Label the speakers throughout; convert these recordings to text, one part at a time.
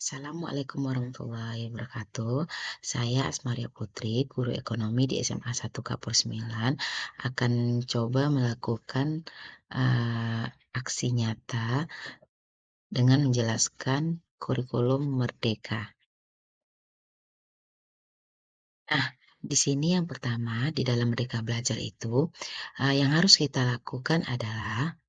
Speaker 1: Assalamualaikum warahmatullahi wabarakatuh. Saya Asmaria Putri, guru ekonomi di SMA 1 Kapur 9, akan coba melakukan, eee, aksi nyata dengan menjelaskan kurikulum Merdeka. Nah, di sini yang pertama, di dalam Merdeka Belajar itu, yang harus kita lakukan adalah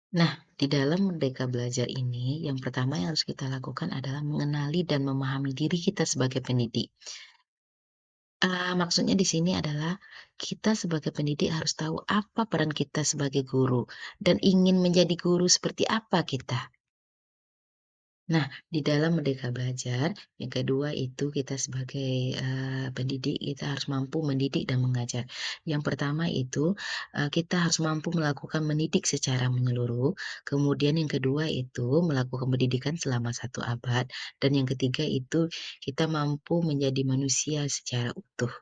Speaker 1: nah, di dalam Merdeka Belajar ini, yang pertama yang harus kita lakukan adalah mengenali dan memahami diri kita sebagai pendidik. Maksudnya di sini adalah kita sebagai pendidik harus tahu apa peran kita sebagai guru dan ingin menjadi guru seperti apa kita. Nah, di dalam Merdeka Belajar, yang kedua itu kita sebagai, pendidik kita harus mampu mendidik dan mengajar. Yang pertama itu, kita harus mampu melakukan mendidik secara menyeluruh, kemudian yang kedua itu melakukan pendidikan selama 1 abad, dan yang ketiga itu kita mampu menjadi manusia secara utuh.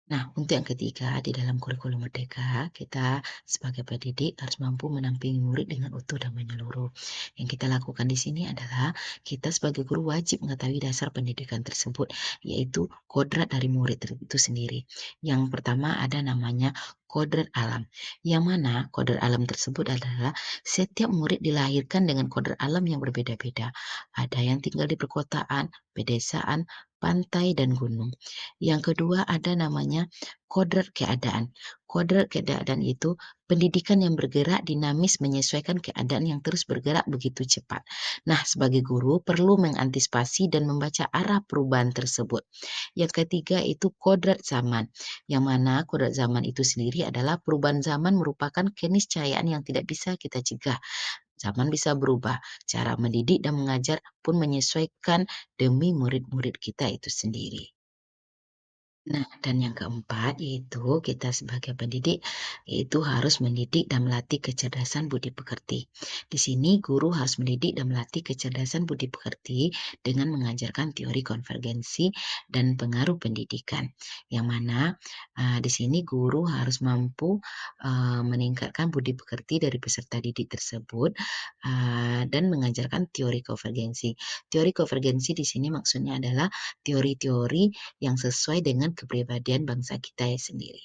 Speaker 1: Nah, untuk yang ketiga, di dalam kurikulum Merdeka, kita sebagai pendidik harus mampu menampingi murid dengan utuh dan menyeluruh. Yang kita lakukan di sini adalah kita sebagai guru wajib mengetahui dasar pendidikan tersebut, yaitu kodrat dari murid itu sendiri. Yang pertama ada namanya kodrat alam, yang mana kodrat alam tersebut adalah setiap murid dilahirkan dengan kodrat alam yang berbeda-beda. Ada yang tinggal di perkotaan, pedesaan, pantai, dan gunung. Yang kedua ada namanya kodrat keadaan. Kodrat keadaan itu pendidikan yang bergerak dinamis menyesuaikan keadaan yang terus bergerak begitu cepat. Nah, sebagai guru perlu mengantisipasi dan membaca arah perubahan tersebut. Yang ketiga itu kodrat zaman, yang mana kodrat zaman itu sendiri adalah perubahan zaman merupakan keniscayaan yang tidak bisa kita cegah. Zaman bisa berubah, cara mendidik dan mengajar pun menyesuaikan demi murid-murid kita itu sendiri. Nah, dan yang keempat yaitu kita sebagai pendidik itu harus mendidik dan melatih kecerdasan budi pekerti. Di sini guru harus mendidik dan melatih kecerdasan budi pekerti dengan mengajarkan teori konvergensi dan pengaruh pendidikan. Yang mana di sini guru harus mampu meningkatkan budi pekerti dari peserta didik tersebut dan mengajarkan teori konvergensi. Teori konvergensi di sini maksudnya adalah teori-teori yang sesuai dengan kepribadian bangsa kita ya sendiri.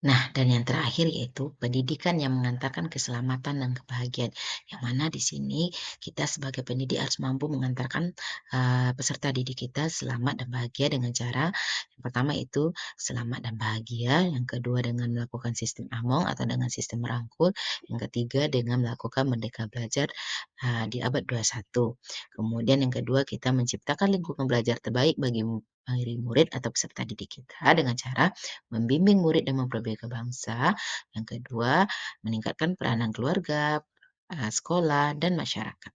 Speaker 1: Nah, dan yang terakhir yaitu pendidikan yang mengantarkan keselamatan dan kebahagiaan. Yang mana di sini kita sebagai pendidik harus mampu mengantarkan peserta didik kita selamat dan bahagia dengan cara yang pertama itu selamat dan bahagia, yang kedua dengan melakukan sistem among atau dengan sistem merangkul, yang ketiga dengan melakukan merdeka belajar di abad 21. Kemudian yang kedua kita menciptakan lingkungan belajar terbaik bagi murid atau peserta didik kita dengan cara membimbing murid dan memperbaiki bangsa. Yang kedua, meningkatkan peranan keluarga, sekolah, dan masyarakat.